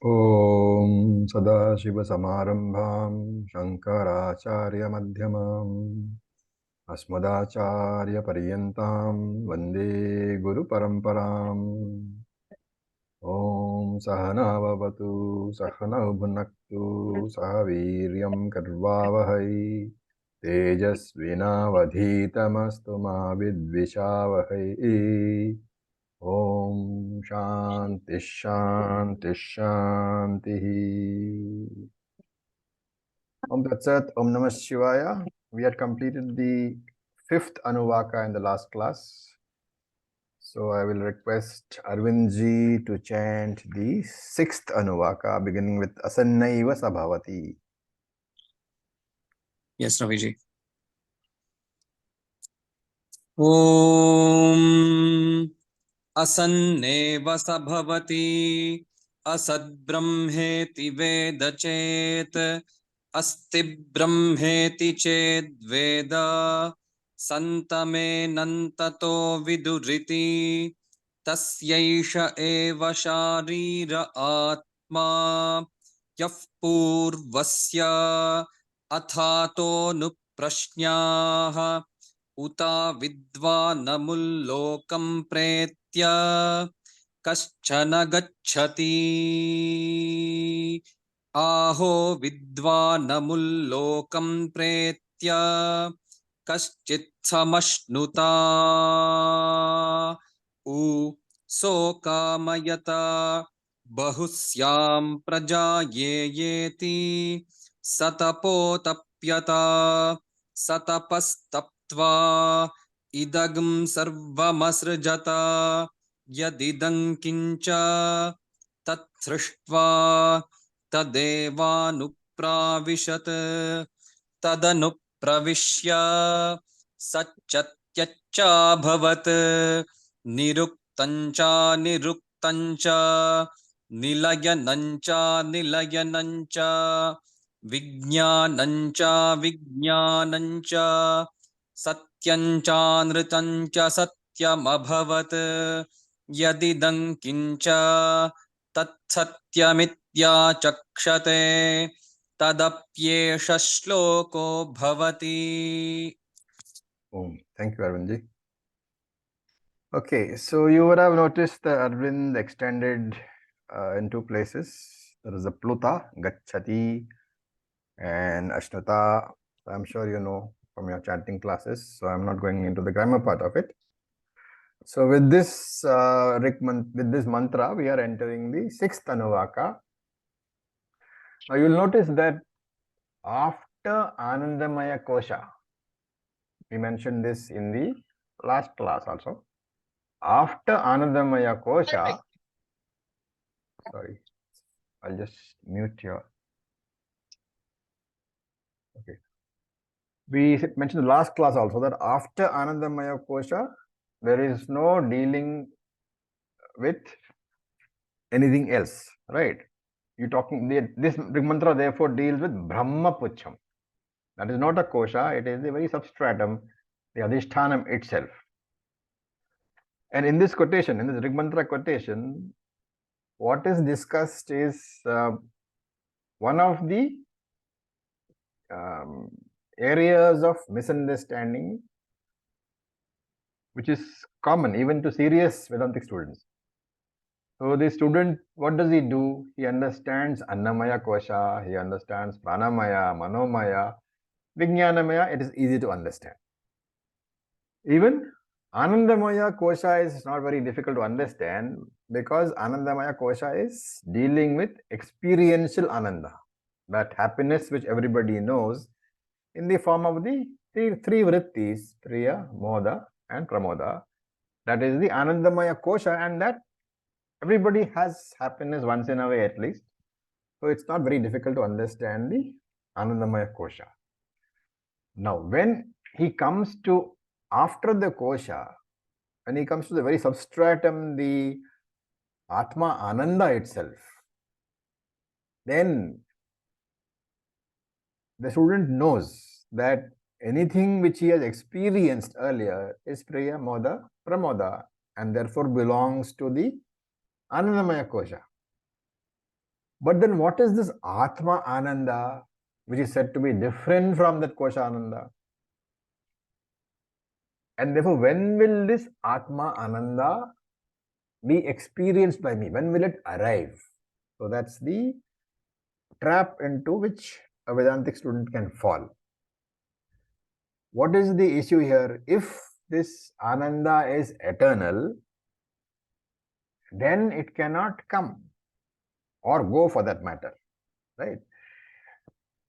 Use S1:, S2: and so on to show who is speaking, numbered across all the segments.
S1: ॐ सदाशिवसमारम्भां शङ्कराचार्यमध्यमाम् अस्मदाचार्यपर्यन्तां वन्दे गुरुपरम्पराम्। ॐ सहना भवतु सहनौ भुनक्तु सह वीर्यं कर्वावहै तेजस्विनावधीतमस्तु मा विद्विषावहै। Om Shanti Shanti Shanti. Om Tat Sat, Om Namah Shivaya. We had completed the fifth Anuvaka in the last class. So I will request Arvind ji to chant the sixth Anuvaka, beginning with Asannaiva Sabhavati.
S2: Yes, Raviji. Om Asanneva Sabhavati Asadbrahmeti Veda Chet Asti Brahmeti Chet Veda Santame Nantato Viduriti Tasyaisha Eva Sharira Atma Yaf Purvasya Athato Nuprashnaha उता विद्वानमुल्लोकं प्रेत्य कश्चन गच्छति आहो विद्वानमुल्लोकं प्रेत्य कश्चित् समश्नुता उ सोकामयता बहुस्यां प्रजायेयेति सतपोतप्यता सतपस्तप इदगं सर्वमसृजत यदिदं किंच तत्सृष्ट्वा तदेवानुप्राविशत् तदनुप्रविश्य सच्चत्यच्चाभवत् निरुक्तञ्च निरुक्तञ्च निलयनञ्च निलयनञ्च विज्ञानञ्च विज्ञानञ्च सत्यञ्चानृतञ्च सत्यमभवत् यदिदं किंच तत्सत्यमित्याचक्षते तदप्येष श्लोको भवति.
S1: Thank you, Arvind ji. Okay, so you would have noticed that Arvind extended in two places. There is a Pluta, Gacchati, and Ashnuta. I'm sure you know from your chanting classes, so I'm not going into the grammar part of it. So with this mantra, we are entering the sixth Anuvaka. Now you'll notice that after Anandamaya Kosha, we mentioned this in the last class also. After Anandamaya Kosha, sorry, I'll just mute your. Okay. We mentioned the last class also that after Anandamaya Kosha, there is no dealing with anything else, right? You're talking, this mantra therefore deals with Brahma Pucham. That is not a kosha, it is the very substratum, the Adhishthanam itself. And in this quotation, in this Rigmantra quotation, what is discussed is one of the areas of misunderstanding which is common even to serious Vedantic students. So the student, what does he do? He understands Annamaya Kosha, he understands Pranamaya, Manomaya, Vijnanamaya, it is easy to understand. Even Anandamaya Kosha is not very difficult to understand because Anandamaya Kosha is dealing with experiential Ananda, that happiness which everybody knows in the form of the three vrittis, Priya, Moda and Pramoda. That is the Anandamaya Kosha, and that everybody has happiness once in a way at least. So it's not very difficult to understand the Anandamaya Kosha. Now when he comes to after the kosha, when he comes to the very substratum, the Atma Ananda itself, then the student knows that anything which he has experienced earlier is Priya, Moda, Pramoda, and therefore belongs to the Anandamaya Kosha. But then what is this Atma Ananda, which is said to be different from that Kosha Ananda? And therefore, when will this Atma Ananda be experienced by me? When will it arrive? So that's the trap into which a Vedantic student can fall. What is the issue here? If this Ananda is eternal, then it cannot come or go for that matter, right?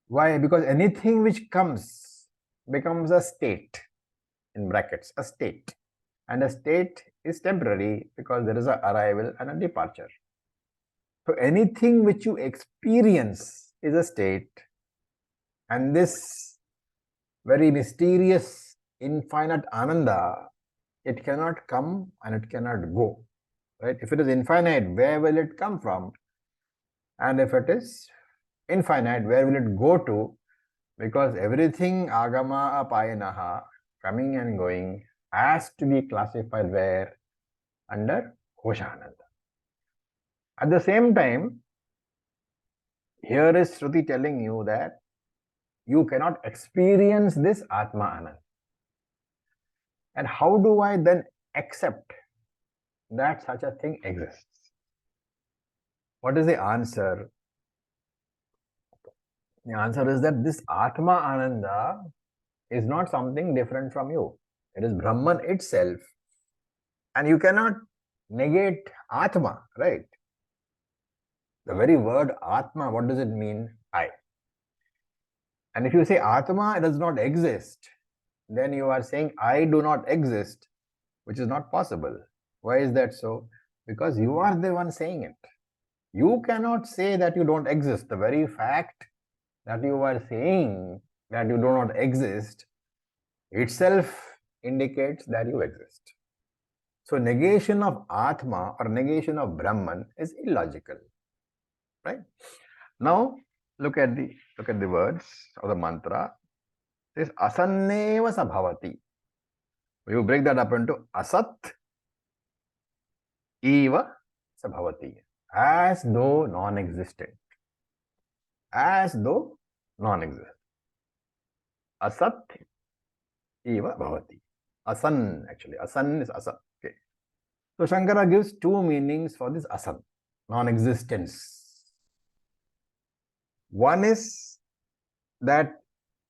S1: Why? Because anything which comes becomes a state, in brackets, a state. And a state is temporary because there is an arrival and a departure. So anything which you experience is a state, and this very mysterious infinite Ananda, it cannot come and it cannot go, right? If it is infinite, where will it come from? And if it is infinite, where will it go to? Because everything agama apayanaha, coming and going, has to be classified where? Under Koshananda. At the same time, here is Shruti telling you that you cannot experience this Atma Ananda. And how do I then accept that such a thing exists? What is the answer? The answer is that this Atma Ananda is not something different from you. It is Brahman itself. And you cannot negate Atma, right? The very word Atma, what does it mean? I. And if you say Atma does not exist, then you are saying I do not exist, which is not possible. Why is that so? Because you are the one saying it. You cannot say that you don't exist. The very fact that you are saying that you do not exist itself indicates that you exist. So negation of Atma or negation of Brahman is illogical, right? Now look at the words of the mantra. It says asanneva sabhavati. You break that up into asat eva sabhavati, as though non-existent. As though non-existent. Asat eva bhavati. Asan, actually. Asan is asat. Okay. So Shankara gives two meanings for this asan, non-existence. One is that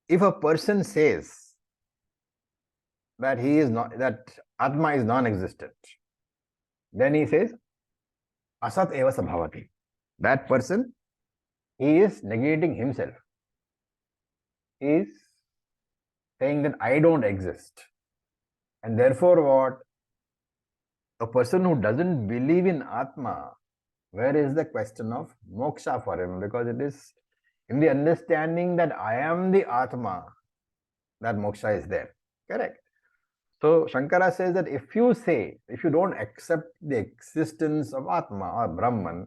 S1: if a person says that he is not, that Atma is non-existent, then he says asat eva sabhavati. That person, he is negating himself. He is saying that I don't exist. And therefore what? A person who doesn't believe in Atma, where is the question of moksha for him? Because it is in the understanding that I am the Atma that moksha is there. Correct. So Shankara says that if you don't accept the existence of Atma or Brahman,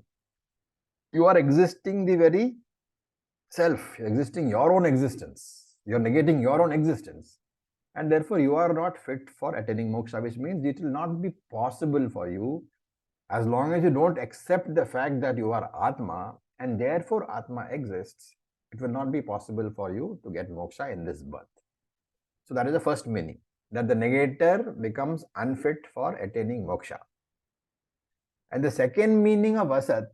S1: you are existing the very self, existing your own existence. You are negating your own existence. And therefore you are not fit for attaining moksha, which means it will not be possible for you as long as you don't accept the fact that you are Atma and therefore Atma exists. It will not be possible for you to get moksha in this birth. So that is the first meaning, that the negator becomes unfit for attaining moksha. And the second meaning of asat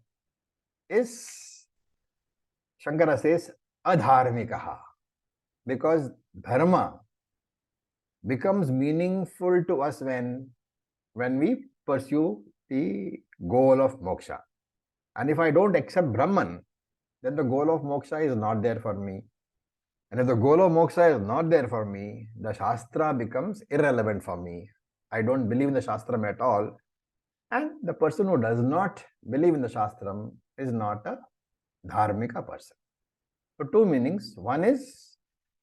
S1: is, Shankara says, adharmikaha, because dharma becomes meaningful to us when we pursue the goal of moksha. And if I don't accept Brahman, then the goal of moksha is not there for me. And if the goal of moksha is not there for me, the Shastra becomes irrelevant for me. I don't believe in the Shastram at all. And the person who does not believe in the Shastram is not a dharmika person. So two meanings. One is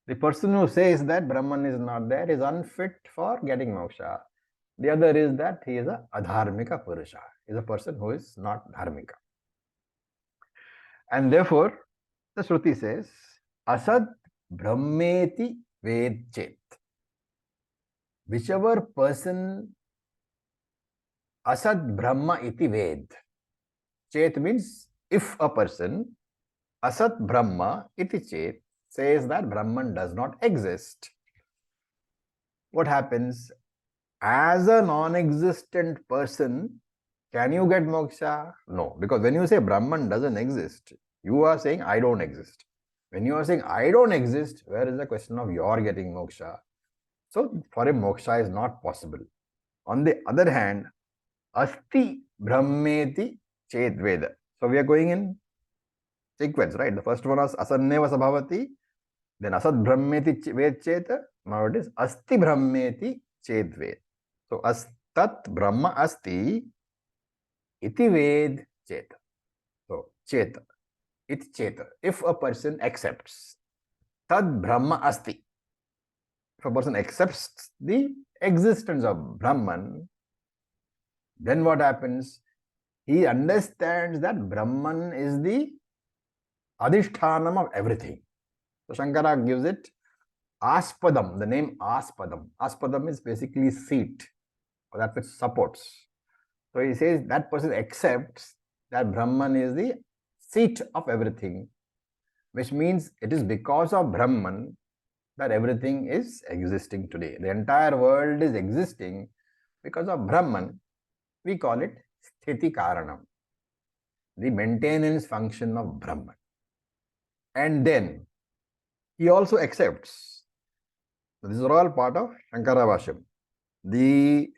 S1: the person who says that Brahman is not there is unfit for getting moksha. The other is that he is a adharmika purusha, is a person who is not dharmika. And therefore, the Shruti says, asad brahmeti ved chet. Whichever person asad brahma iti ved. Chet means if a person asat brahma iti chet says that Brahman does not exist, what happens? As a non-existent person, can you get moksha? No, because when you say Brahman doesn't exist, you are saying I don't exist. When you are saying I don't exist, where is the question of your getting moksha? So for him, moksha is not possible. On the other hand, asti brahmeti chet veda. So we are going in sequence, right? The first one was asanneva sabhavati, then asad brahmeti ved chet. Now it is asti brahmeti chet ved. So astat brahma asti iti ved chet. So chet, iti chet. If a person accepts tad brahma asti, if a person accepts the existence of Brahman, then what happens? He understands that Brahman is the adhishthanam of everything. So Shankara gives it aspadam, the name aspadam. Aspadam is basically seat, or that which supports. So he says that person accepts that Brahman is the seat of everything, which means it is because of Brahman that everything is existing today. The entire world is existing because of Brahman. We call it sthiti karanam, the maintenance function of Brahman. And then he also accepts. So these are all part of Shankara Bhashyam. The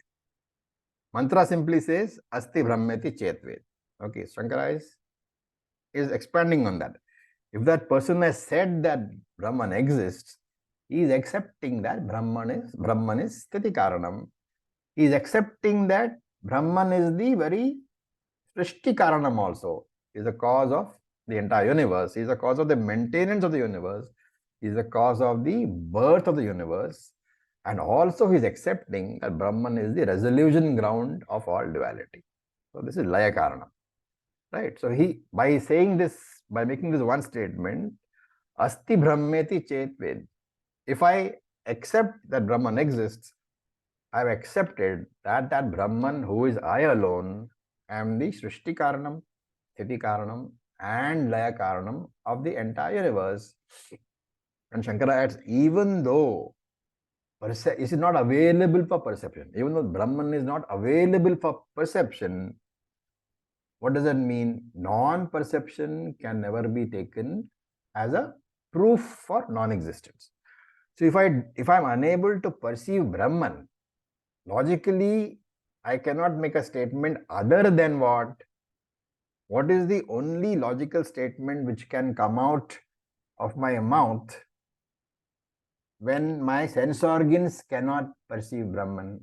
S1: mantra simply says asti brahmeti chetved. Okay, Shankara is expanding on that. If that person has said that Brahman exists, he is accepting that Brahman is sthiti karanam. He is accepting that Brahman is the very srishti karanam also. He is the cause of the entire universe. He is the cause of the maintenance of the universe. He is the cause of the birth of the universe. And also he is accepting that Brahman is the resolution ground of all duality. So this is laya karanam. Right? So he, by saying this, by making this one statement, asti brahmeti chet ved. If I accept that Brahman exists, I have accepted that Brahman, who is I alone, am the Srishti Karanam, Sthiti Karanam, and Laya Karanam of the entire universe. And Shankara adds, even though it is not available for perception, even though Brahman is not available for perception, what does that mean? Non-perception can never be taken as a proof for non-existence. So if I'm unable to perceive Brahman, logically, I cannot make a statement other than what? What is the only logical statement which can come out of my mouth when my sense organs cannot perceive Brahman?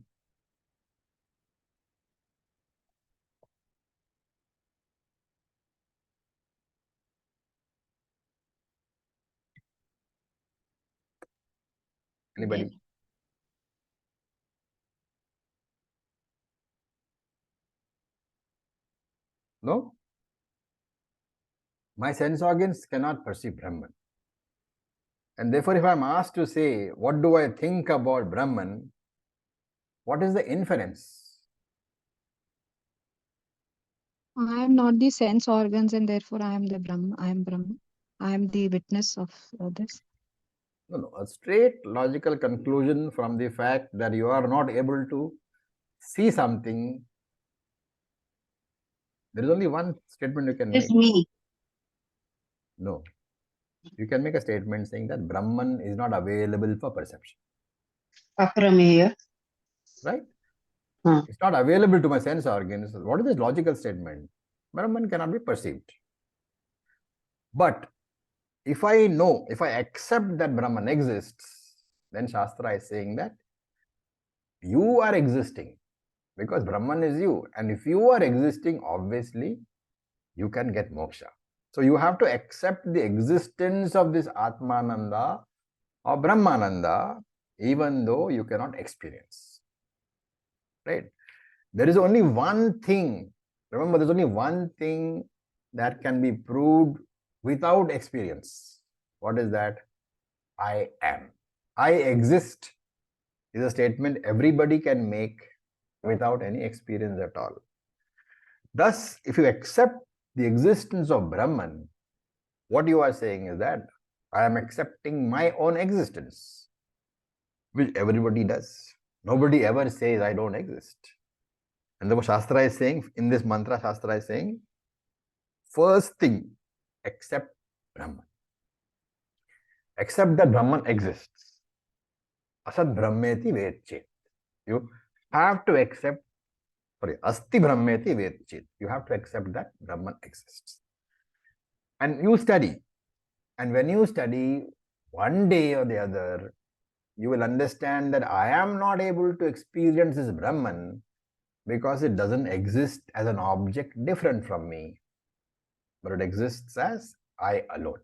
S1: Anybody? No? My sense organs cannot perceive Brahman. And therefore, if I'm asked to say, what do I think about Brahman? What is the inference?
S3: I am not the sense organs, and therefore I am the Brahma. I am Brahma. I am the witness of this.
S1: No. A straight logical conclusion from the fact that you are not able to see something. There is only one statement you can make.
S4: It's me.
S1: No. You can make a statement saying that Brahman is not available for perception.
S4: Aprameya.
S1: Right?
S4: Hmm.
S1: It's not available to my sense organs. What is this logical statement? Brahman cannot be perceived. But if I accept that Brahman exists, then Shastra is saying that you are existing because Brahman is you. And if you are existing, obviously, you can get moksha. So you have to accept the existence of this Atmananda or Brahmananda, even though you cannot experience. Right? There is only one thing. Remember, there's only one thing that can be proved without experience. What is that? I am. I exist is a statement everybody can make without any experience at all. Thus, if you accept the existence of Brahman, what you are saying is that I am accepting my own existence, which everybody does. Nobody ever says I don't exist. And the Shastra is saying, in this mantra, Shastra is saying, first thing, accept Brahman. Accept that Brahman exists. Asad Brahmeti Vedchet. You have to accept, Asti Brahmeti Vedchet. You have to accept that Brahman exists. And you study. And when you study, one day or the other, you will understand that I am not able to experience this Brahman because it doesn't exist as an object different from me, but it exists as I alone.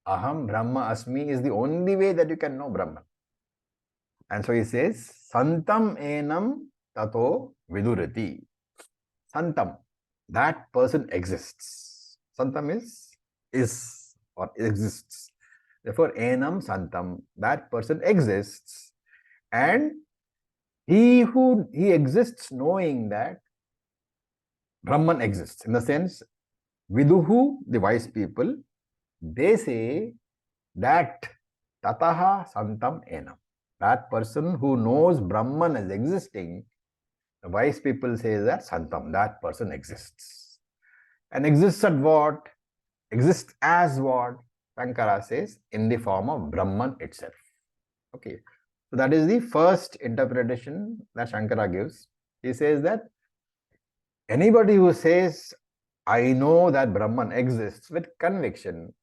S1: Aham Brahma Asmi is the only way that you can know Brahman. And so he says, Santam enam tato vidurati. Santam, that person exists. Santam is or exists. Therefore, enam santam, that person exists. And he exists knowing that Brahman exists. In the sense, Viduhu, the wise people, they say that Tataha Santam Enam. That person who knows Brahman as existing, the wise people say that Santam, that person exists. And exists at what? Exists as what? Shankara says, in the form of Brahman itself. Okay. So that is the first interpretation that Shankara gives. He says that anybody who says, I know that Brahman exists with conviction,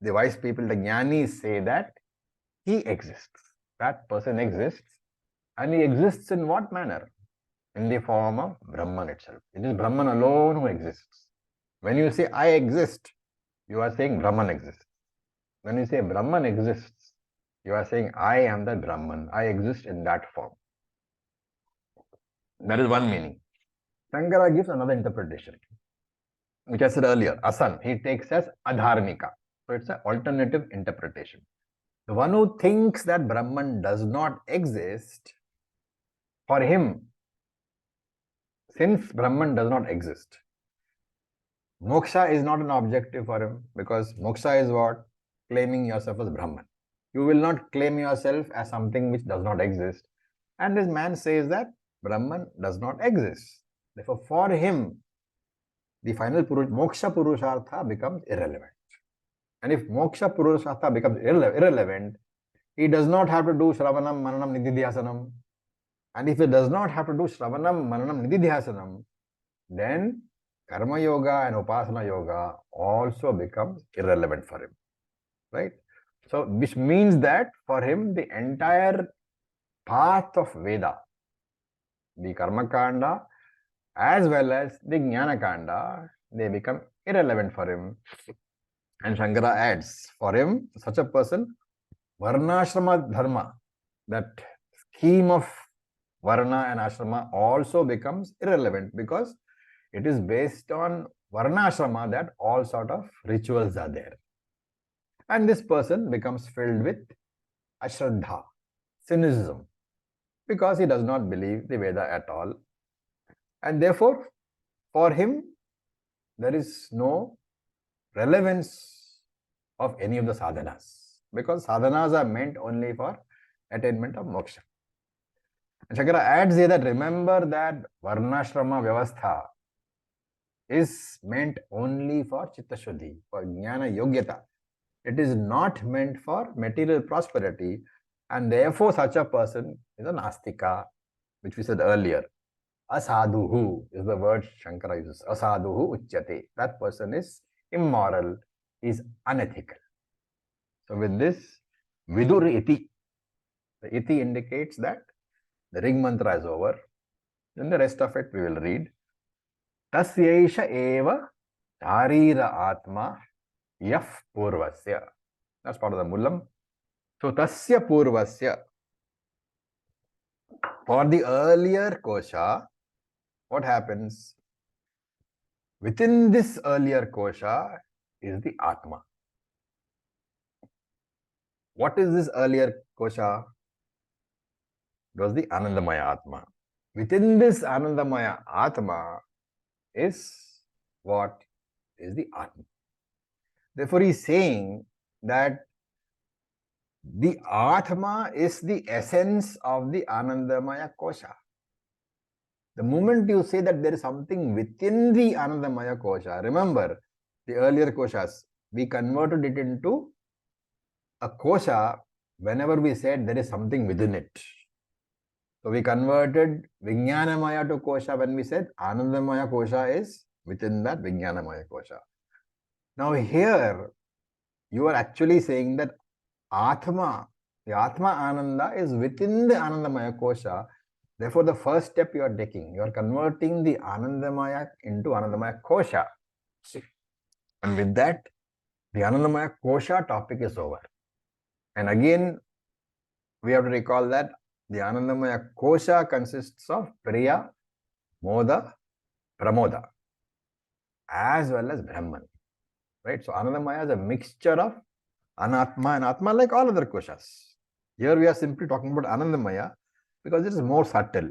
S1: the wise people, the jnanis say that he exists. That person exists. And he exists in what manner? In the form of Brahman itself. It is Brahman alone who exists. When you say, I exist, you are saying Brahman exists. When you say Brahman exists, you are saying, I am the Brahman. I exist in that form. That is one meaning. Shankara gives another interpretation, which I said earlier, Asan, he takes as Adharmika. So it's an alternative interpretation. The one who thinks that Brahman does not exist, for him, since Brahman does not exist, moksha is not an objective for him, because moksha is what? Claiming yourself as Brahman. You will not claim yourself as something which does not exist. And this man says that Brahman does not exist. Therefore, for him, the final moksha purushartha becomes irrelevant. And if moksha purushartha becomes irrelevant, he does not have to do Shravanam, Mananam, Nididhyasanam. And if he does not have to do Shravanam, Mananam, Nididhyasanam, then Karma Yoga and Upasana Yoga also becomes irrelevant for him. Right? So, which means that for him, the entire path of Veda, the Karma Kanda, as well as the Jnana Kanda, they become irrelevant for him. And Shankara adds, for him, such a person, Varnashrama Dharma, that scheme of Varna and Ashrama also becomes irrelevant because it is based on Varnashrama that all sort of rituals are there. And this person becomes filled with Ashraddha, cynicism, because he does not believe the Veda at all. And therefore, for him, there is no relevance of any of the sadhanas, because sadhanas are meant only for attainment of moksha. And Shankara adds here that remember that Varnashrama Vyavastha is meant only for Chitta Shuddhi, for Jnana Yogyata. It is not meant for material prosperity, and therefore such a person is a Nastika, which we said earlier. Asadhuhu is the word Shankara uses. Asadhuhu uchyate. That person is immoral, is unethical. So with this, Vidur iti. The iti indicates that the ring mantra is over. Then the rest of it we will read. Tasyaisha eva dharira atma yaf purvasya. That's part of the mullam. So tasya purvasya. For the earlier kosha, what happens? Within this earlier kosha is the Atma. What is this earlier kosha? It was the Anandamaya Atma. Within this Anandamaya Atma is what is the Atma. Therefore, he is saying that the Atma is the essence of the Anandamaya Kosha. The moment you say that there is something within the Anandamaya Kosha, remember the earlier koshas, we converted it into a kosha whenever we said there is something within it. So we converted Vijnanamaya to kosha when we said Anandamaya kosha is within that Vijnanamaya kosha. Now here you are actually saying that Atma, the Atma Ananda is within the Anandamaya kosha. Therefore, the first step you are taking, you are converting the Anandamaya into Anandamaya kosha. And with that, the Anandamaya kosha topic is over. And again, we have to recall that the Anandamaya kosha consists of Priya, Moda, Pramoda, as well as Brahman. Right? So Anandamaya is a mixture of Anatma and Atma like all other koshas. Here we are simply talking about Anandamaya because it is more subtle.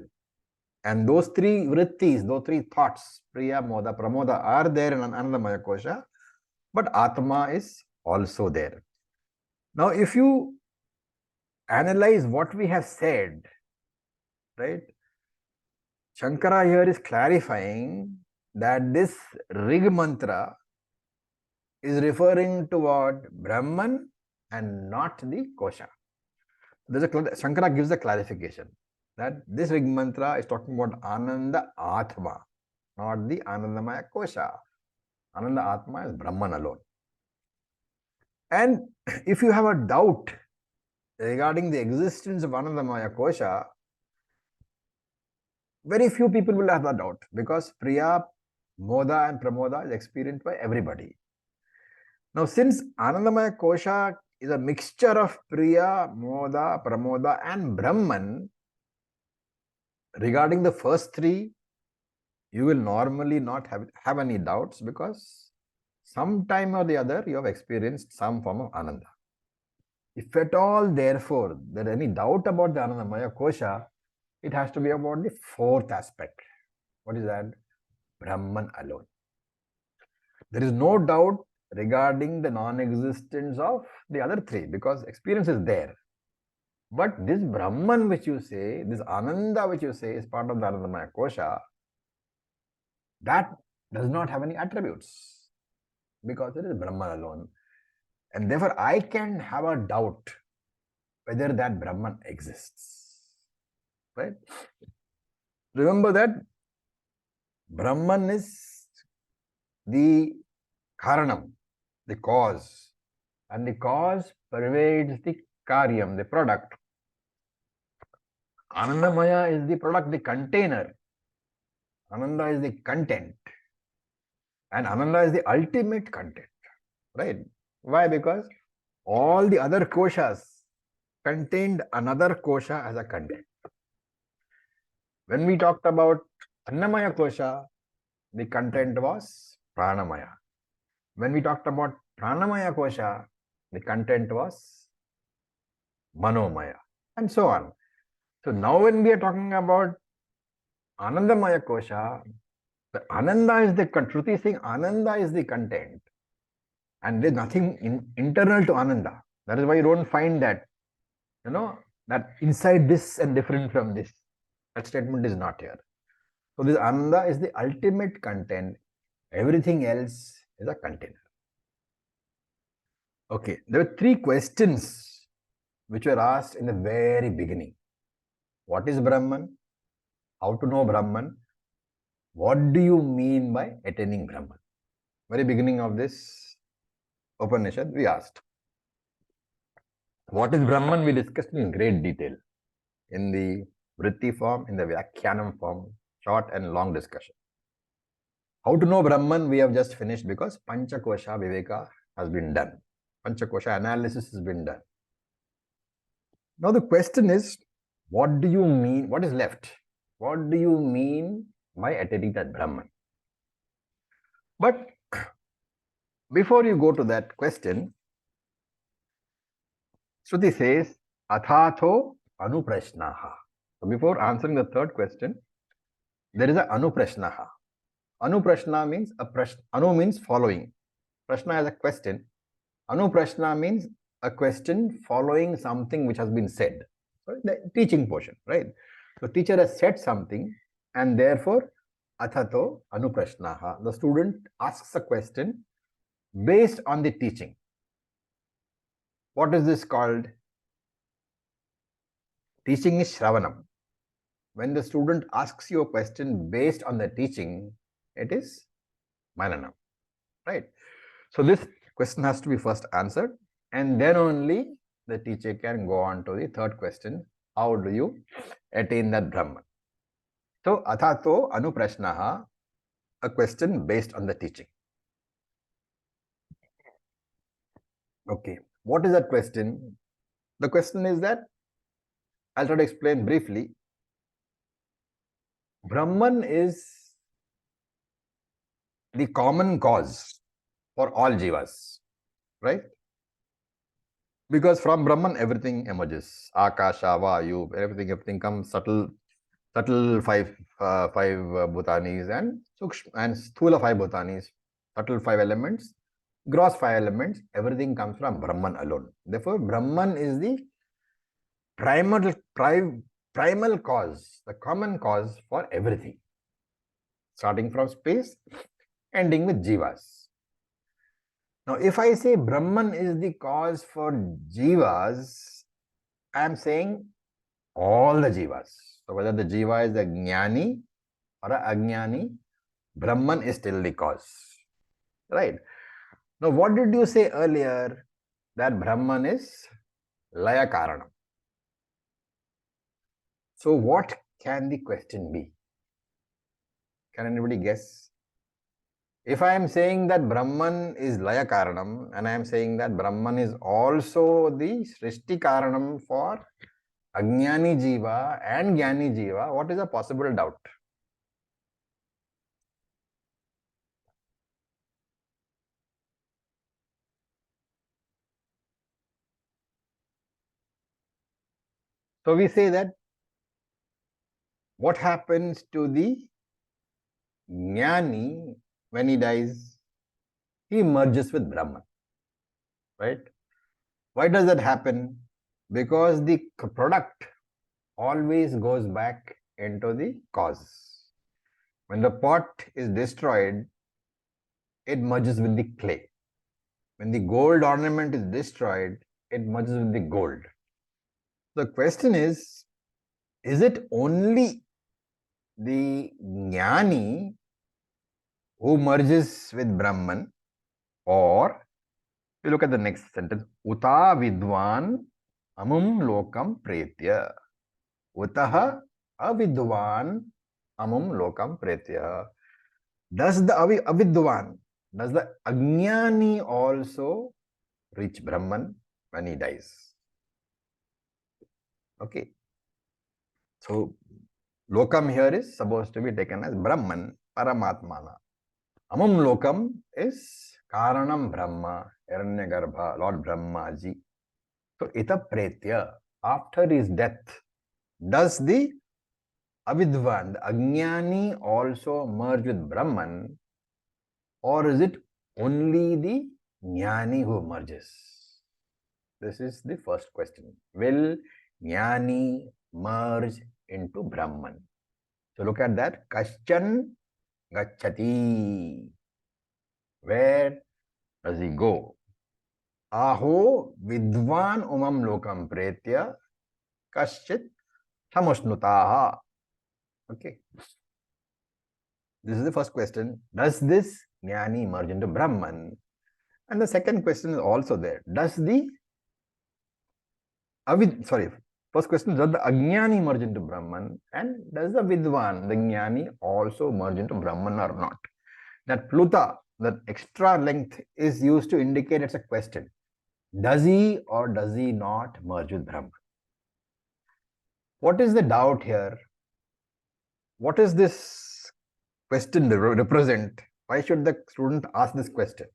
S1: And those three vrittis, those three thoughts, Priya, Moda, Pramoda, are there in Anandamaya kosha, but Atma is also there. Now, if you analyze what we have said, right? Shankara here is clarifying that this Rig mantra is referring to what? Brahman and not the kosha. Shankara gives a clarification that this Rig mantra is talking about Ananda Atma, not the Anandamaya kosha. Ananda Atma is Brahman alone. And if you have a doubt regarding the existence of Anandamaya kosha, very few people will have a doubt because Priya, Moda and Pramoda is experienced by everybody. Now, since Anandamaya kosha is a mixture of Priya, Moda, Pramoda and Brahman, regarding the first three, you will normally not have any doubts because sometime or the other you have experienced some form of Ananda. If at all, therefore, there is any doubt about the Anandamaya kosha, it has to be about the fourth aspect. What is that? Brahman alone. There is no doubt regarding the non-existence of the other three because experience is there. But this Brahman which you say, this Ananda which you say is part of the Anandamaya kosha, that does not have any attributes because it is Brahman alone. And therefore, I can have a doubt whether that Brahman exists. Right? Remember that Brahman is the Karanam, the cause, and the cause pervades the Karyam, the product. Anandamaya is the product, the container. Ananda is the content. And Ananda is the ultimate content. Right? Why? Because all the other koshas contained another kosha as a content. When we talked about Annamaya kosha, the content was Pranamaya. When we talked about Pranamaya kosha, the content was Manomaya, and so on. So now when we are talking about Anandamaya kosha, the Ananda is the truth is saying Ananda is the content, and there is nothing internal to Ananda. That is why you don't find that, that inside this and different from this. That statement is not here. So this Ananda is the ultimate content. Everything else is a container. Okay, there were three questions which were asked in the very beginning. What is Brahman? How to know Brahman? What do you mean by attaining Brahman? Very beginning of this Upanishad, we asked. What is Brahman? We discussed in great detail in the Vritti form, in the Vyakhyanam form, short and long discussion. How to know Brahman? We have just finished because Panchakosha Viveka has been done. Panchakosha analysis has been done. Now the question is, what do you mean? What is left? What do you mean by attaining that Brahman? But before you go to that question, Shruti says, Athatho Anuprashnaha. So before answering the third question, there is an Anuprashnaha. Anuprashna means a prashna. Anu means following. Prashna is a question. Anuprashna means a question following something which has been said. So the teaching portion, right? So teacher has said something, and therefore athato anuprashnaha. The student asks a question based on the teaching. What is this called? Teaching is shravanam. When the student asks you a question based on the teaching, it is mananam, right? So this question has to be first answered, and then only the teacher can go on to the third question. How do you attain that Brahman? So athato anuprashnaha, a question based on the teaching. Okay, what is that question? The question is that, I'll try to explain briefly. Brahman is the common cause for all jivas, right? Because from Brahman everything emerges. Akasha, Vayu, everything comes, subtle five bhutanis and sukshma and sthula five bhutanis, subtle five elements, gross five elements. Everything comes from Brahman alone. Therefore, Brahman is the primal cause, the common cause for everything, starting from space, ending with jivas. Now, if I say Brahman is the cause for jivas, I am saying all the jivas. So whether the jiva is a jnani or a ajnani, Brahman is still the cause, right? Now, what did you say earlier? That Brahman is laya karanam. So what can the question be? Can anybody guess? If I am saying that Brahman is laya karanam, and I am saying that Brahman is also the srishti karanam for ajnani jiva and jnani jiva, what is a possible doubt? So we say that what happens to the jnani when he dies? He merges with Brahman, right? Why does that happen? Because the product always goes back into the cause. When the pot is destroyed, it merges with the clay. When the gold ornament is destroyed, it merges with the gold. The question is it only the jnani who merges with Brahman, or you look at the next sentence, uta vidwan amum lokam pretya. Utaha avidwan amum lokam pretya. Does the avidwan, does the ajnani also reach Brahman when he dies? Okay. So lokam here is supposed to be taken as Brahman, Paramatmana. Amum lokam is Karanam Brahma, Hiranyagarbha, Lord Brahmaji. So ita pretya, after his death, does the avidvan, the ajnani, also merge with Brahman, or is it only the jnani who merges? This is the first question. Will jnani merge into Brahman? So look at that. Kaschan gacchati. Where does he go? Aho vidvan umam lokam pretya kaschit samusnutaha. Okay. This is the first question. Does this jnani merge into Brahman? And the second question is also there. Does the first question, does the ajnani merge into Brahman? And does the vidvan, the jnani, also merge into Brahman or not? That pluta, that extra length, is used to indicate it's a question. Does he or does he not merge with Brahman? What is the doubt here? What is this question represent? Why should the student ask this question?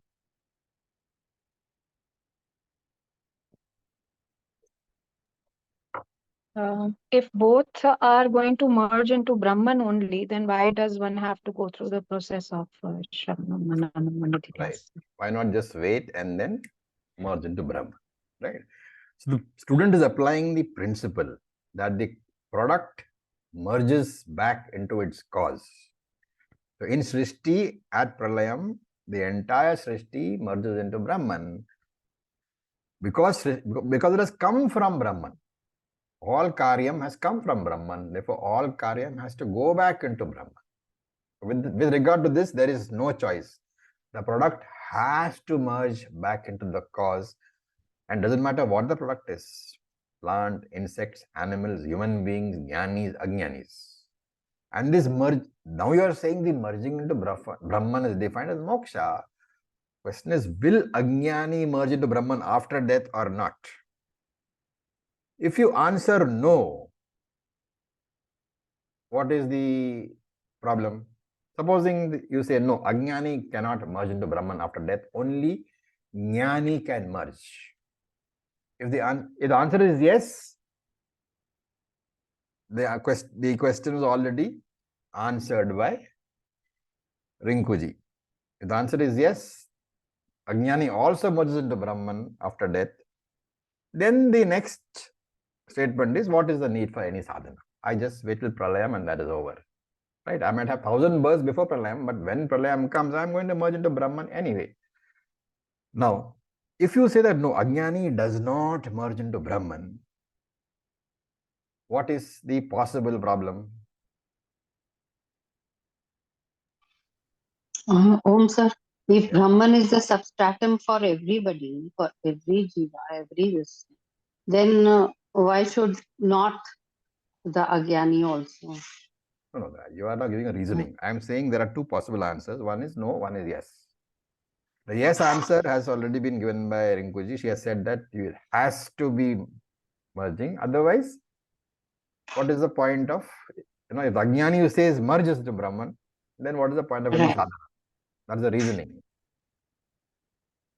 S3: If both are going to merge into Brahman only, then why does one have to go through the process of Shravanam, Mananam,
S1: Right.
S3: Manidhyas?
S1: Why not just wait and then merge into Brahman? Right. So the student is applying the principle that the product merges back into its cause. So in Srishti at Pralayam, the entire Srishti merges into Brahman because it has come from Brahman. All Karyam has come from Brahman. Therefore, all Karyam has to go back into Brahman. With regard to this, there is no choice. The product has to merge back into the cause, and doesn't matter what the product is: plant, insects, animals, human beings, jnanis, ajnanis. And this merge, now you are saying the merging into Brahman is defined as moksha. Question is, will ajnani merge into Brahman after death or not? If you answer no, what is the problem? Supposing you say no, ajnani cannot merge into Brahman after death, only jnani can merge. If the answer is yes, the question is already answered by Rinkuji. If the answer is yes, ajnani also merges into Brahman after death, then the next statement is, what is the need for any sadhana? I just wait till Pralayam and that is over. Right? I might have 1,000 births before Pralayam, but when Pralayam comes, I'm going to merge into Brahman anyway. Now, if you say that no, ajnani does not merge into Brahman, what is the possible problem?
S4: Om sir, if
S1: Yeah.
S4: Brahman is the substratum for everybody, for every jiva, every this, then why should not the Agyani also?
S1: No, you are not giving a reasoning. I am saying there are two possible answers. One is no, one is yes. The yes answer has already been given by Rinkuji. She has said that it has to be merging. Otherwise, what is the point of, if Ajnani you says merges to Brahman, then what is the point of any
S4: Right.
S1: sadhana? That's the reasoning.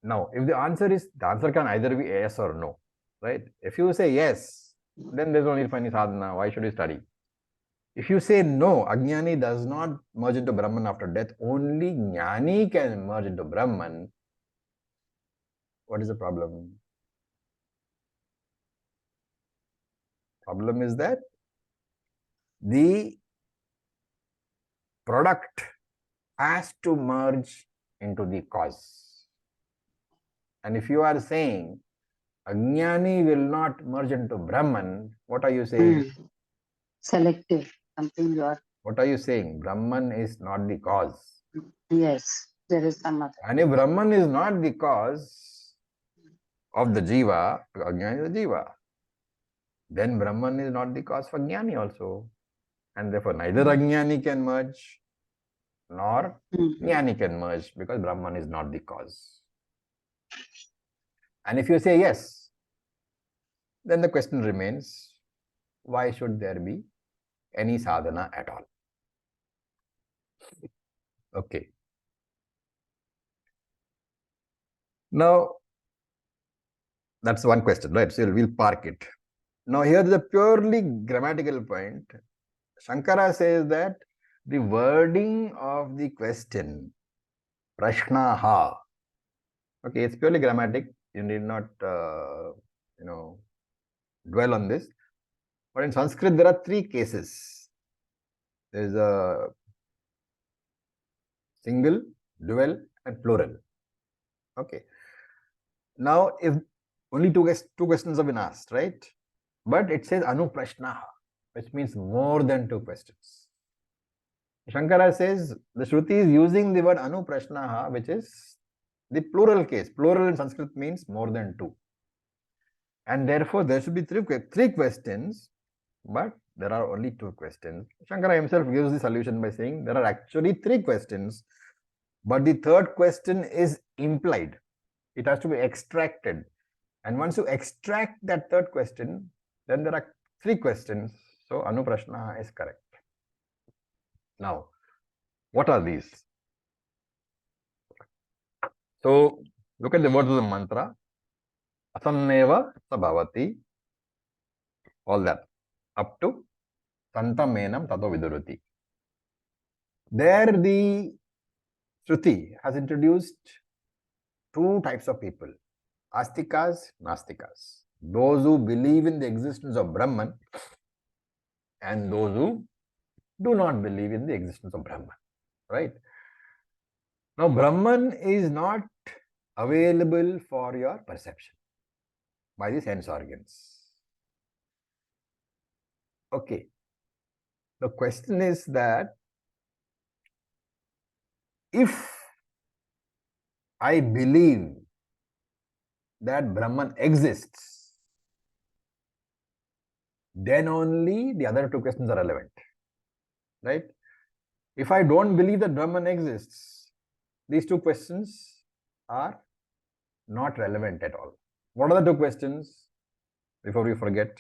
S1: Now, if the answer can either be yes or no, right? If you say yes, then there's no need for any sadhana. Why should you study? If you say no, Ajnani does not merge into Brahman after death, only Jnani can merge into Brahman, what is the problem? Problem is that the product has to merge into the cause. And if you are saying Ajnani will not merge into Brahman, what are you saying?
S4: Selective, something you are.
S1: What are you saying? Brahman is not the cause.
S4: Yes, there is some other.
S1: And if Brahman is not the cause of the jiva, Ajnani is the jiva, then Brahman is not the cause for Jnani also. And therefore, neither Ajnani can merge nor Jnani can merge because Brahman is not the cause. And if you say yes, then the question remains, why should there be any sadhana at all? Okay. Now, that's one question, right? So we'll park it. Now, here is a purely grammatical point. Shankara says that the wording of the question, prashnaha, okay, it's purely grammatic. You need not, dwell on this. But in Sanskrit, there are three cases. There is a single, dual, and plural. Okay. Now, if only two questions have been asked, right? But it says anuprashnaha, which means more than two questions. Shankara says the Shruti is using the word anuprashnaha, which is the plural case. Plural in Sanskrit means more than two. And therefore, there should be three questions, but there are only two questions. Shankara himself gives the solution by saying there are actually three questions, but the third question is implied. It has to be extracted. And once you extract that third question, then there are three questions. So, anuprashnaha is correct. Now, what are these? So, look at the words of the mantra. Asanneva sabhavati. All that. up to Santamenam Tato Viduruti. There the Shruti has introduced two types of people, Astikas, Nastikas. Those who believe in the existence of Brahman and those who do not believe in the existence of Brahman, right? Now, Brahman is not available for your perception by the sense organs. Okay. The question is that if I believe that Brahman exists, then only the other two questions are relevant, right? If I don't believe that Brahman exists, these two questions are not relevant at all. What are the two questions? Before we forget.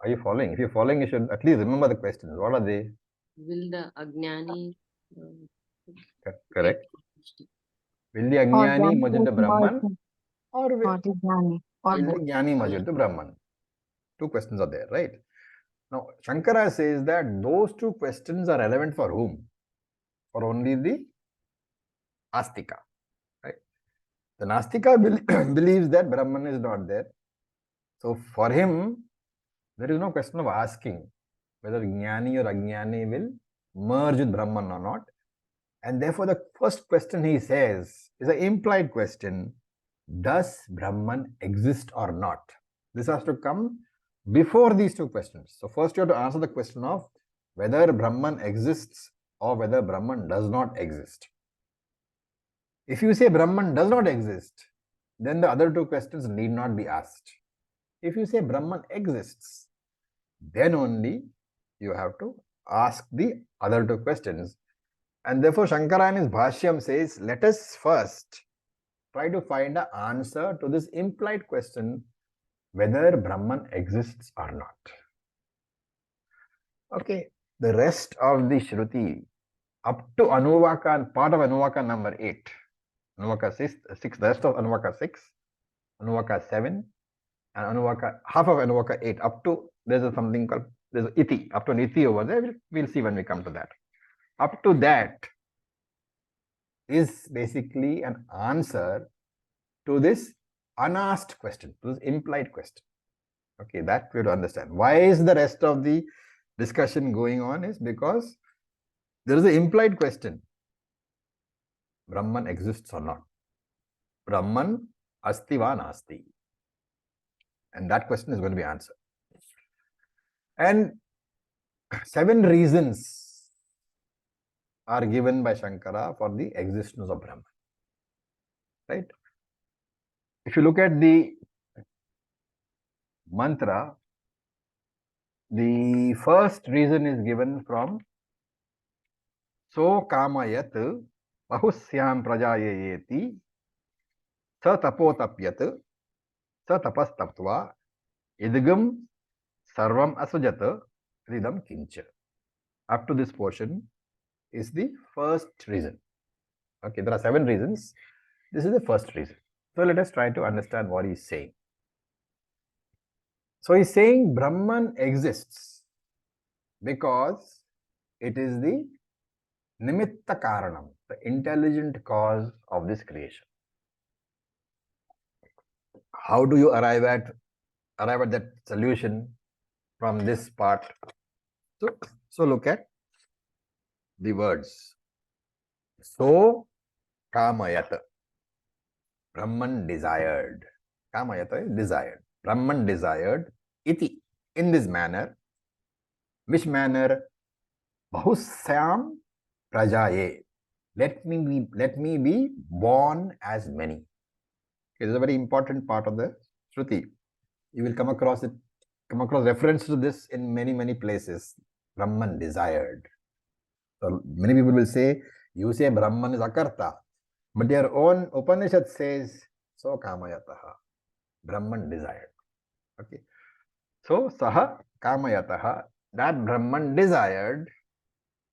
S1: Are you following? If you're following, you should at least remember the questions. What are they?
S5: Will the Ajnani
S1: Correct. Will the
S3: Or
S1: Ajnani
S3: Jnani
S1: merge into
S3: is
S1: Brahman?
S3: merged,
S1: Or will
S3: or the Jnani, or
S1: the
S3: both.
S1: Jnani merge into Brahman? Two questions are there, right? Now, Shankara says that those two questions are relevant for whom? For only the Astika, right? The Nastika believes that Brahman is not there. So, for him, there is no question of asking whether Jnani or Ajnani will merge with Brahman or not. And therefore, the first question he says is an implied question. Does Brahman exist or not? This has to come before these two questions. So first you have to answer the question of whether Brahman exists or whether Brahman does not exist. If you say Brahman does not exist, then the other two questions need not be asked. If you say Brahman exists, then only you have to ask the other two questions. And therefore Shankara in his Bhashyam says, let us first try to find an answer to this implied question whether Brahman exists or not. Okay, the rest of the Shruti up to Anuvaka and part of Anuvaka number 8, Anuvaka 6, the rest of Anuvaka 6, Anuvaka 7, and Anuvaka, half of Anuvaka 8, up to, there's something called, there's an Iti, up to an Iti over there, we'll see when we come to that. Up to that is basically an answer to this unasked question, to this implied question. Okay, that we have to understand. Why is the rest of the discussion going on is because there is an implied question. Brahman exists or not? Brahman asti va nasti? And that question is going to be answered. And 7 reasons are given by Shankara for the existence of Brahman. Right? If you look at the mantra, the first reason is given from So kamayat bahusyam prajayeti sa tapotapyat sa tapastaptva idgam sarvam asujata ridam kincha. Up to this portion is the first reason. Okay, there are 7 reasons. This is the first reason. So let us try to understand what he is saying. So he is saying Brahman exists because it is the Nimitta Karanam, the intelligent cause of this creation. How do you arrive at that solution from this part? So look at the words. So Kamayata, Brahman desired. Kamayata is desired. Brahman desired iti, in this manner. Which manner? Bahusyam prajaye. Let me be born as many. Okay, this is a very important part of the Shruti. You will come across reference to this in many places. Brahman desired. So many people will say, you say Brahman is akarta, but your own Upanishad says, so kamayataha. Brahman desired. Okay. So saha kamayataha, that Brahman desired,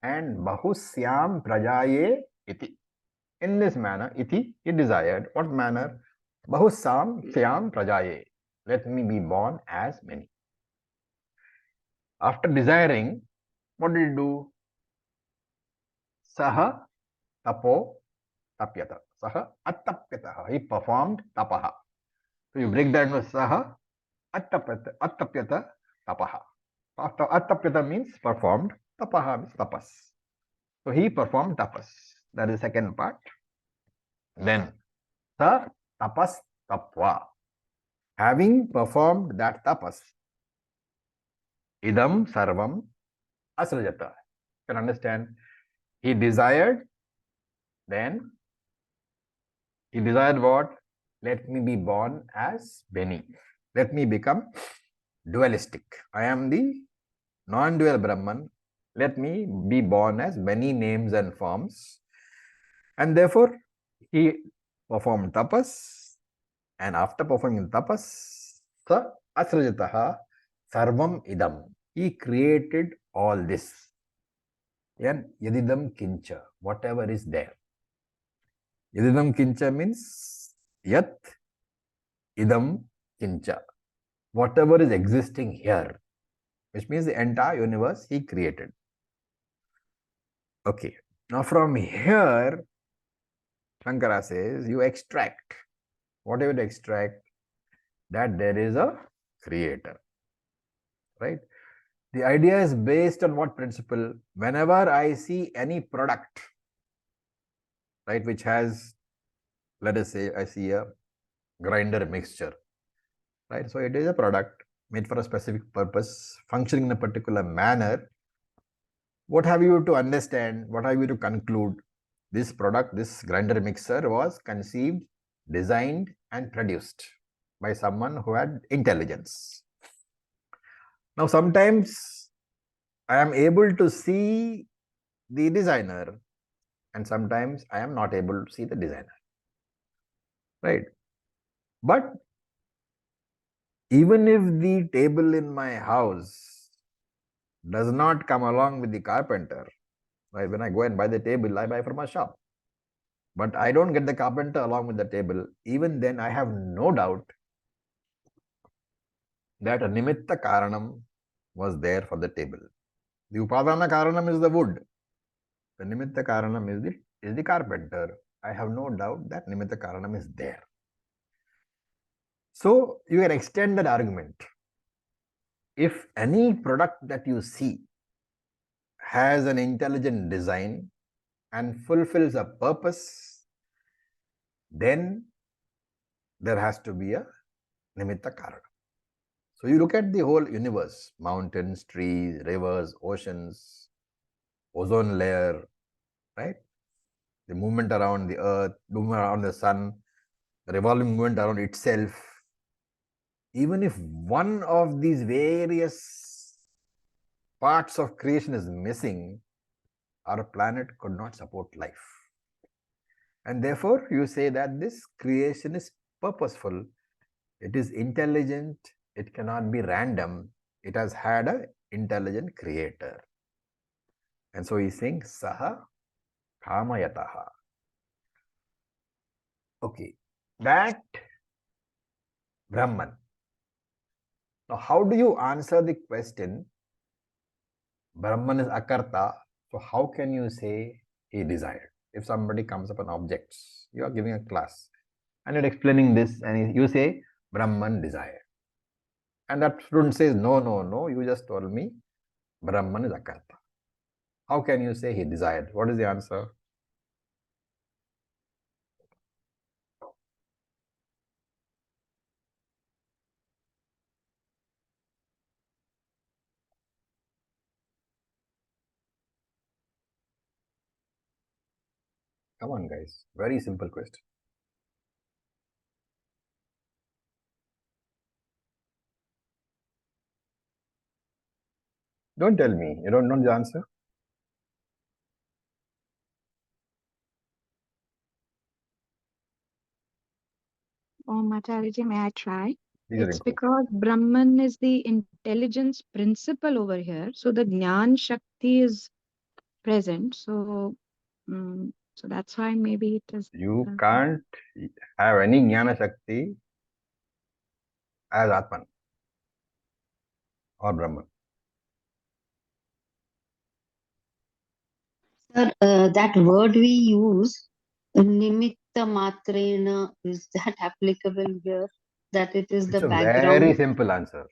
S1: and bahusyam prajaye iti. In this manner, iti, he desired. What manner? Bahusam Khyam Prajaye. Let me be born as many. After desiring, what did he do? Saha tapo tapyata. Saha attapyata. He performed tapaha. So you break that into saha attapyata tapaha. Attapyata means performed. Tapaha means tapas. So he performed tapas. That is the second part. Then sa tapas tapva. Having performed that tapas, idam sarvam asrajata. You can understand. He desired, then he desired what? Let me be born as Beni. Let me become dualistic. I am the non-dual Brahman. Let me be born as many names and forms. And therefore, he performed tapas. And after performing tapas, sa asrajataha sarvam idam. He created all this. And yadidam kincha, whatever is there. Yadidam kincha means yat idam kincha. Whatever is existing here, which means the entire universe he created. Okay. Now from here, Shankara says, you extract. Whatever you extract, that there is a creator. Right? The idea is based on what principle? Whenever I see any product, right, which has, let us say, I see a grinder mixture, right? So it is a product made for a specific purpose, functioning in a particular manner. What have you to understand? What have you to conclude? This product, this grinder mixer was conceived, designed and produced by someone who had intelligence. Now, sometimes I am able to see the designer and sometimes I am not able to see the designer. Right? But even if the table in my house does not come along with the carpenter, right? When I go and buy the table, I buy from a shop. But I don't get the carpenter along with the table. Even then, I have no doubt that a nimitta karanam was there for the table. The upadana karanam is the wood. The nimitta karanam is the carpenter. I have no doubt that nimitta karanam is there. So you can extend that argument. If any product that you see has an intelligent design and fulfills a purpose, then there has to be a nimitta karana. So you look at the whole universe, mountains, trees, rivers, oceans, ozone layer, right? The movement around the earth, movement around the sun, the revolving movement around itself. Even if one of these various parts of creation is missing, our planet could not support life. And therefore, you say that this creation is purposeful, it is intelligent, it cannot be random, it has had an intelligent creator. And so he's saying, Saha Kamayataha. Okay, that Brahman. Now, how do you answer the question? Brahman is Akarta, so how can you say he desired? If somebody comes upon objects, you are giving a class and you're explaining this and you say Brahman desired. And that student says, no, you just told me Brahman is Akarta. How can you say he desired? What is the answer? Come on, guys. Very simple question. Don't tell me. You don't know the answer?
S3: Oh, Mataji, may I try?
S1: These are
S3: It's
S1: important.
S3: because Brahman is the intelligence principle over here. So the Gnan Shakti is present. So So that's why maybe it is.
S1: You can't have any Jnana Shakti as Atman or Brahman.
S4: Sir, that word we use, nimitta matrena, is that applicable here? That it is
S1: It's
S4: the
S1: a very
S4: background?
S1: simple answer.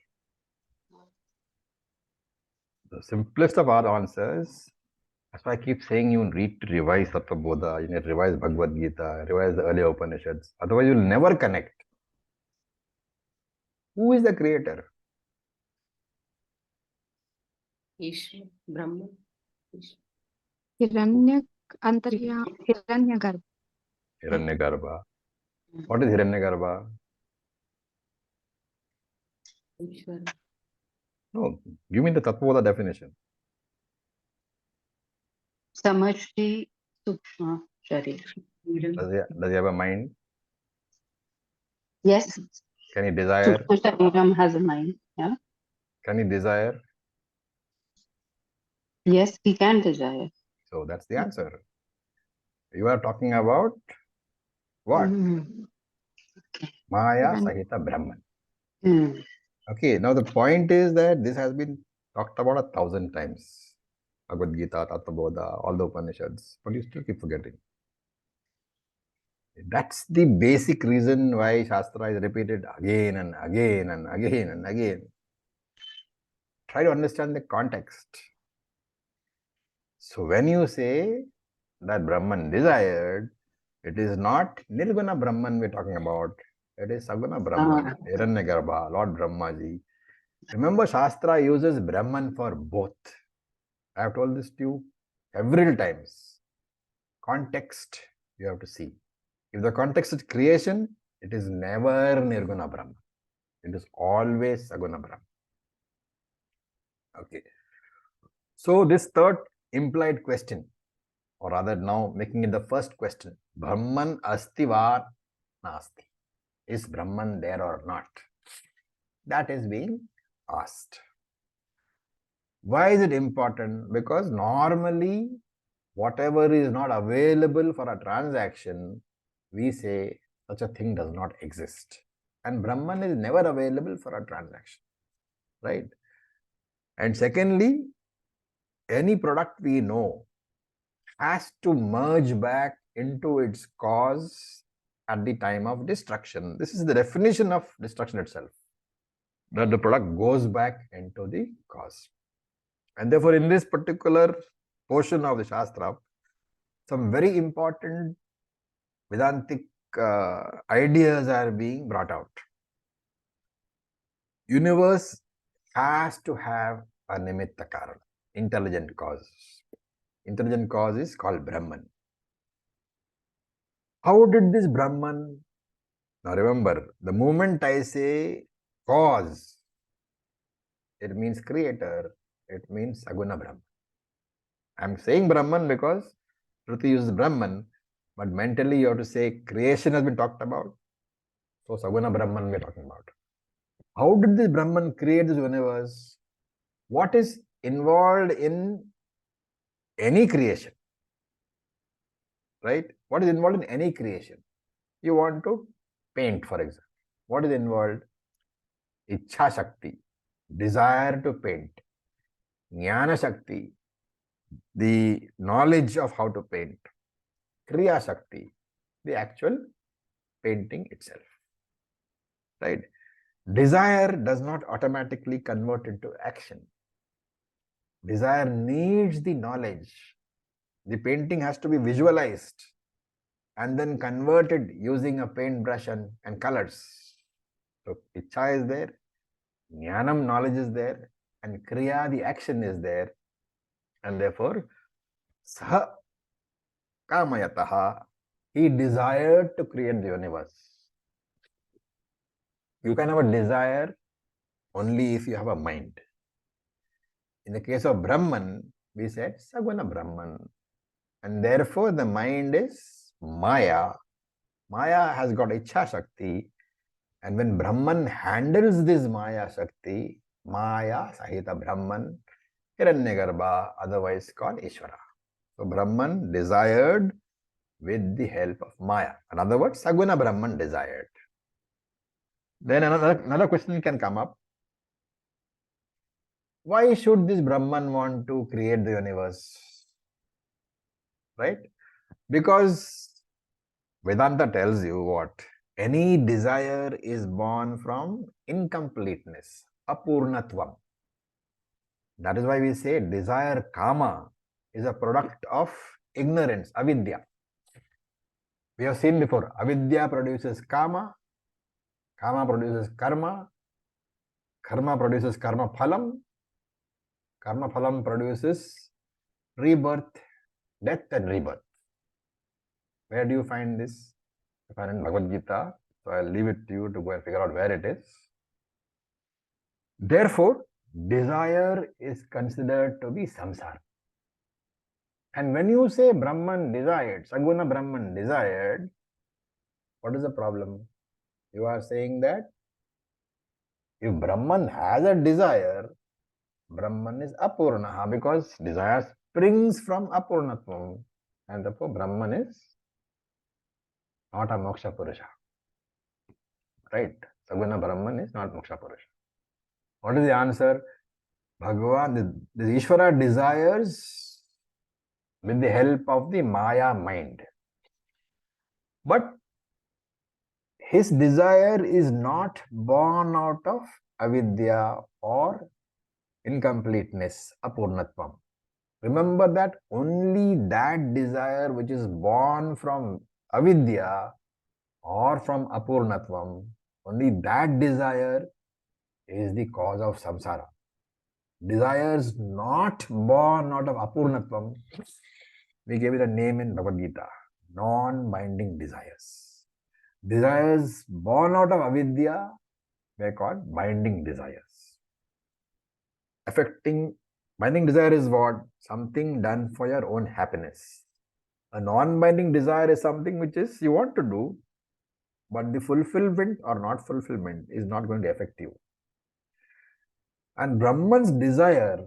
S1: The simplest of all answers. That's why I keep saying you need to revise Tattva Bodha, you need to revise Bhagavad Gita, revise the earlier Upanishads. Otherwise, you'll never connect. Who is the creator?
S5: Ishvara, Brahma. Ishvara.
S3: Hiranyagarbha.
S1: Hiranyagarbha. What is Hiranyagarbha?
S5: Ishvara.
S1: No, give me the Tattva Bodha definition.
S4: Samashti Sukshma Sharir.
S1: Does he have a mind?
S4: Yes,
S1: Can he desire?
S4: Sukshma Shariram has a mind. Yeah.
S1: Can he desire?
S4: Yes, he can desire.
S1: So that's the answer. You are talking about what?
S4: Mm.
S1: Maya
S3: Hiran-
S1: Sahita Brahman.
S4: Mm.
S1: Okay, now the point is that this has been talked about 1,000 times. Bhagavad Gita, Tattva Bodha, all the Upanishads, but you still keep forgetting. That's the basic reason why Shastra is repeated again and again and again and again. Try to understand the context. So when you say that Brahman desired, it is not Nirguna Brahman we're talking about. It is Saguna Brahman, Hiranyagarbha, Lord Brahmaji. Remember, Shastra uses Brahman for both. I have told this to you several times. Context you have to see. If the context is creation, it is never Nirguna Brahman. It is always Saguna Brahman. Okay. So this third implied question, or rather now making it the first question, Brahman asti va nasti. Is Brahman there or not? That is being asked. Why is it important? Because normally, whatever is not available for a transaction, we say such a thing does not exist. And Brahman is never available for a transaction, right? And secondly, any product we know has to merge back into its cause at the time of destruction. This is the definition of destruction itself, that the product goes back into the cause. And therefore, in this particular portion of the Shastra, some very important Vedantic ideas are being brought out. Universe has to have a nimitta karana, intelligent cause. Intelligent cause is called Brahman. How did this Brahman? Now remember, the moment I say cause, it means creator, it means Saguna Brahman. I'm saying Brahman because Shruti uses Brahman, but mentally you have to say creation has been talked about. So Saguna Brahman we are talking about. How did this Brahman create this universe? What is involved in any creation? Right? What is involved in any creation? You want to paint, for example. What is involved? Ichha Shakti, desire to paint. Jnana Shakti, the knowledge of how to paint. Kriya Shakti, the actual painting itself. Right? Desire does not automatically convert into action. Desire needs the knowledge. The painting has to be visualized and then converted using a paintbrush and colors. So, Ichha is there, Jnanam, knowledge is there, and Kriya, the action is there. And therefore, Saha Kamayataha, he desired to create the universe. You can have a desire only if you have a mind. In the case of Brahman, we said Saguna Brahman. And therefore, the mind is Maya. Maya has got Ichha Shakti. And when Brahman handles this Maya Shakti, Maya Sahita Brahman, Hiranyagarbha, otherwise called Ishvara. So Brahman desired with the help of Maya. In other words, Saguna Brahman desired. Then another question can come up. Why should this Brahman want to create the universe? Right? Because Vedanta tells you what? Any desire is born from incompleteness, apurnatvam. That is why we say desire, kama, is a product of ignorance, avidya. We have seen before, avidya produces kama, kama produces karma, karma produces karma phalam produces rebirth, death and rebirth. Where do you find this? You find in Bhagavad Gita. So I'll leave it to you to go and figure out where it is. Therefore, desire is considered to be samsara. And when you say Brahman desired, Saguna Brahman desired, what is the problem? You are saying that if Brahman has a desire, Brahman is apurnaha because desire springs from apurnatvam. And therefore, Brahman is not a moksha purusha. Right? Saguna Brahman is not moksha purusha. What is the answer? Bhagavan, the Ishvara desires with the help of the Maya mind. But his desire is not born out of avidya or incompleteness, apurnatvam. Remember that only that desire which is born from avidya or from apurnatvam, only that desire is the cause of samsara. Desires not born out of apurnatvam, we gave it a name in Bhagavad Gita, non-binding desires. Desires born out of avidya were called binding desires. Binding desire is what? Something done for your own happiness. A non-binding desire is something which is you want to do, but the fulfillment or not fulfillment is not going to affect you. And Brahman's desire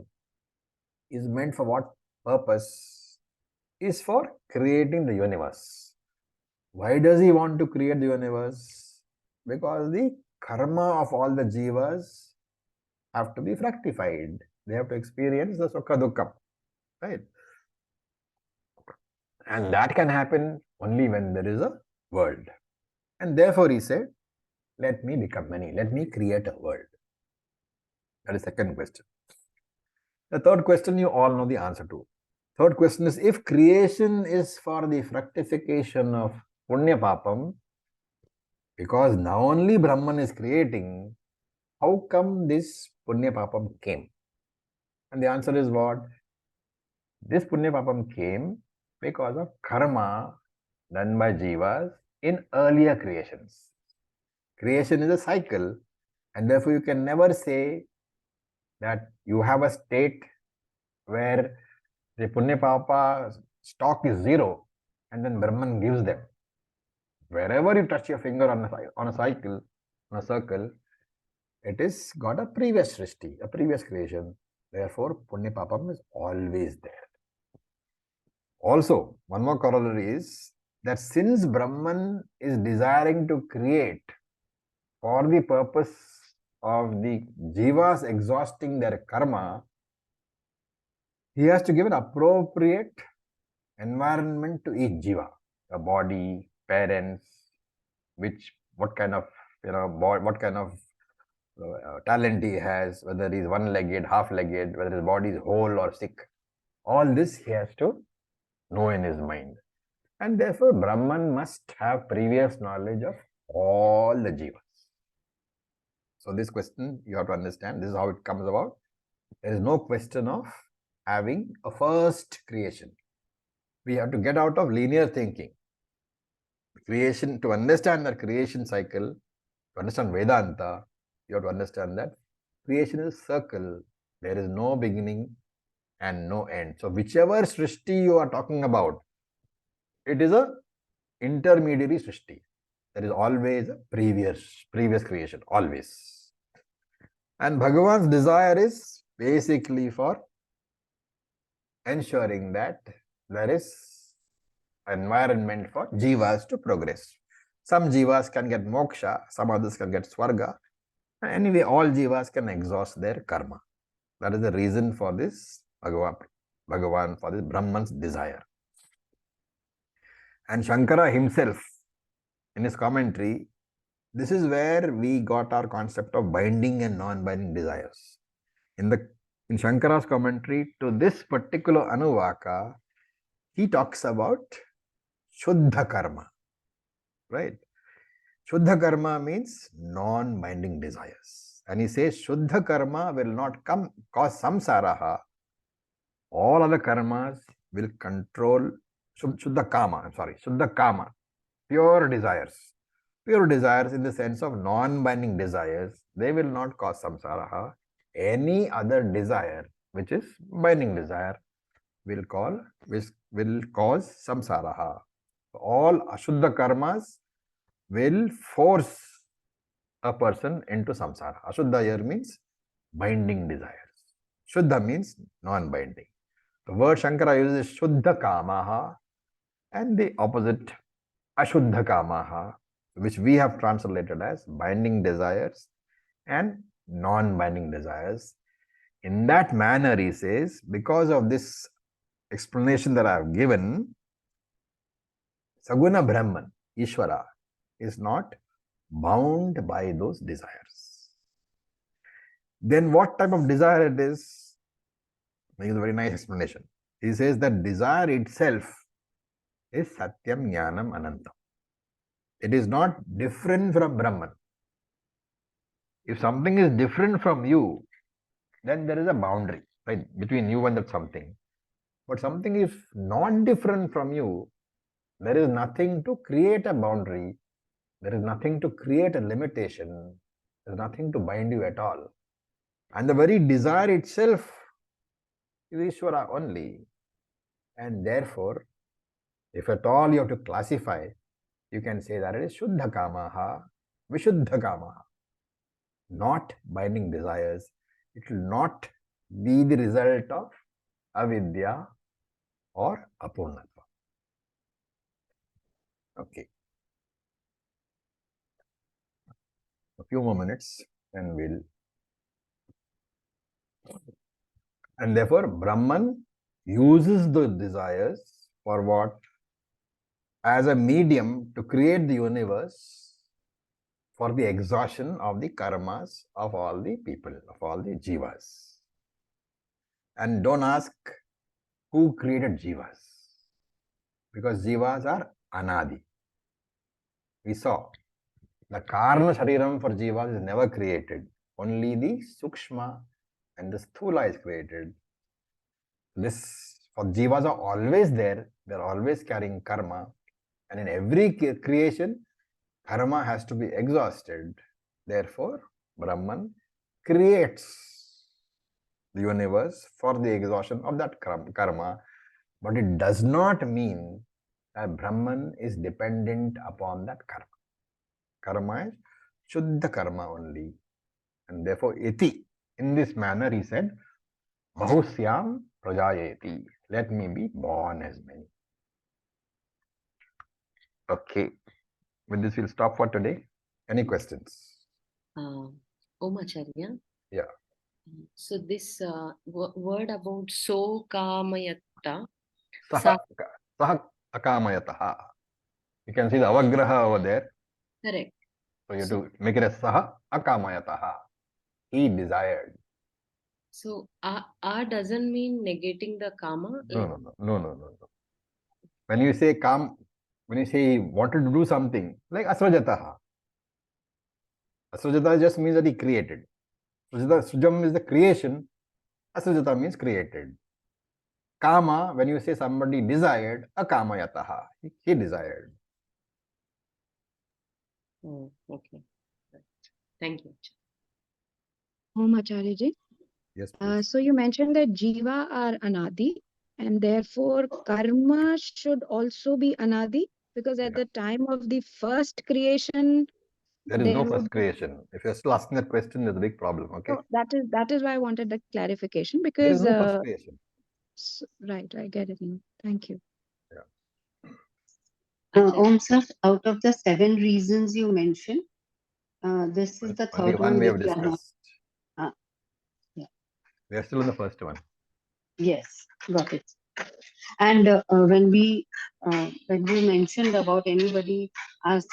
S1: is meant for what purpose? Is for creating the universe. Why does he want to create the universe? Because the karma of all the jivas have to be fructified. They have to experience the sukha dukkha. Right? And that can happen only when there is a world. And therefore he said, let me become many. Let me create a world. That is the second question. The third question you all know the answer to. Third question is, if creation is for the fructification of punya papam, because now only Brahman is creating, how come this punya papam came? And the answer is what? This punya papam came because of karma done by jivas in earlier creations. Creation is a cycle, and therefore you can never say that you have a state where the punya papa stock is zero and then Brahman gives them. Wherever you touch your finger on a cycle, on a circle, it is got a previous srishti, a previous creation. Therefore, punya papam is always there. Also, one more corollary is that since Brahman is desiring to create for the purpose of the jivas exhausting their karma, he has to give an appropriate environment to each jiva, a body, parents, what kind of talent he has, whether he's one-legged, half-legged, whether his body is whole or sick. All this he has to know in his mind. And therefore, Brahman must have previous knowledge of all the jivas. So this question you have to understand, this is how it comes about. There is no question of having a first creation. We have to get out of linear thinking. Creation, to understand the creation cycle, to understand Vedanta, you have to understand that creation is a circle. There is no beginning and no end. So whichever srishti you are talking about, it is a intermediary srishti. There is always a previous creation, always. And Bhagavan's desire is basically for ensuring that there is environment for jivas to progress. Some jivas can get moksha, some others can get swarga. Anyway, all jivas can exhaust their karma. That is the reason for this Bhagavan, for this Brahman's desire. And Shankara himself, in his commentary, this is where we got our concept of binding and non-binding desires. In Shankara's commentary to this particular Anuvaka, he talks about Shuddha Karma, right? Shuddha Karma means non-binding desires. And he says Shuddha Karma will not cause samsaraha. All other karmas will control Shuddha Kama, pure desires. Pure desires in the sense of non-binding desires, they will not cause samsaraha. Any other desire, which is binding desire, will cause samsaraha. All ashuddha karmas will force a person into samsara. Ashuddha here means binding desires. Shuddha means non-binding. The word Shankara uses Shuddha Kamaha and the opposite Ashuddha Kamaha, which we have translated as binding desires and non-binding desires. In that manner, he says, because of this explanation that I have given, Saguna Brahman, Ishvara, is not bound by those desires. Then what type of desire it is? He gives a very nice explanation. He says that desire itself is Satyam Jnanam Anantam. It is not different from Brahman. If something is different from you, then there is a boundary, right, between you and that something. But something is not different from you, there is nothing to create a boundary, there is nothing to create a limitation, there is nothing to bind you at all. And the very desire itself is Ishvara only. And therefore, if at all you have to classify, you can say that it is Shuddha Kamaha, Vishuddha Kamaha. Not binding desires. It will not be the result of avidya or apurnatva. Okay. A few more minutes and we'll. And therefore, Brahman uses the desires for what? As a medium to create the universe for the exhaustion of the karmas of all the people, of all the jivas. And don't ask who created jivas, because jivas are anadi. We saw the karna shariram for jivas is never created. Only the sukshma and the sthula is created. This for jivas are always there. They are always carrying karma, and in every creation, karma has to be exhausted. Therefore, Brahman creates the universe for the exhaustion of that karma, but it does not mean that Brahman is dependent upon that karma. Karma is Shuddha karma only. And therefore, iti, in this manner, he said, Bahusyam prajayeti. Let me be born as many. Okay. With this, we'll stop for today. Any questions?
S5: Om Acharya.
S1: Yeah.
S5: So this word about so kamayatta.
S1: Saha akamayataha. You can see the avagraha over there.
S5: Correct.
S1: So you have to make it as saha akamayataha. He desired.
S5: So doesn't mean negating the kama.
S1: No. When you say he wanted to do something, like asrajataha. Asrajata just means that he created. Sujam is the creation. Asrajata means created. Kama, when you say somebody desired, akamayataha. He desired.
S5: Oh, okay. Thank you.
S3: Om Acharya ji.
S1: Yes, please.
S3: So you mentioned that jiva are anadi, and therefore karma should also be anadi, because at the time of the first creation,
S1: there is no first creation. If you're still asking that question, there's a big problem. Okay.
S3: So that is why I wanted the clarification,
S1: There
S3: because
S1: is no first creation.
S3: right, I get it now. Thank you.
S1: Yeah.
S4: Om sir, out of the 7 reasons you mentioned, this is the
S1: Only
S4: third
S1: one
S4: one
S1: we have
S4: which we are not.
S1: discussed.
S4: Yeah.
S1: We are still on the first one.
S4: Yes, got it. And when we mentioned about anybody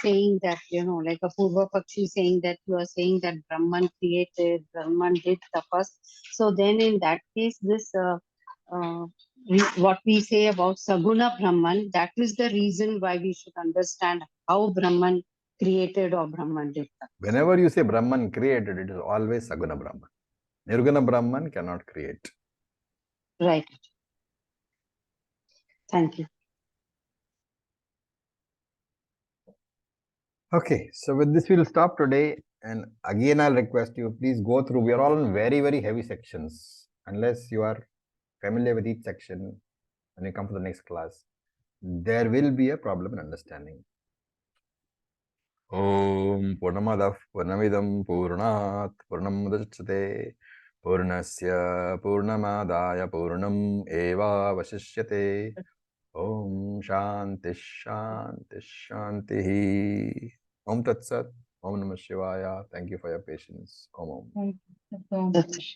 S4: saying that, like a Purva Pakshi saying that you are saying that Brahman created, Brahman did tapas. So then in that case, this what we say about Saguna Brahman, that is the reason why we should understand how Brahman created or Brahman did tapas.
S1: Whenever you say Brahman created, it is always Saguna Brahman. Nirguna Brahman cannot create.
S4: Right. Thank you.
S1: Okay, so with this we'll stop today. And again, I'll request you, please go through. We are all in very, very heavy sections. Unless you are familiar with each section when you come to the next class, there will be a problem in understanding. Om Purnamadah Purnamidam Purnat Purnam Udachyate Purnasya Purnamadaya Purnam Eva Vasishyate. Om Shanti Shanti Shanti. Om Tat Sat. Om Namah Shivaya. Thank you for your patience. Om Om.
S4: That's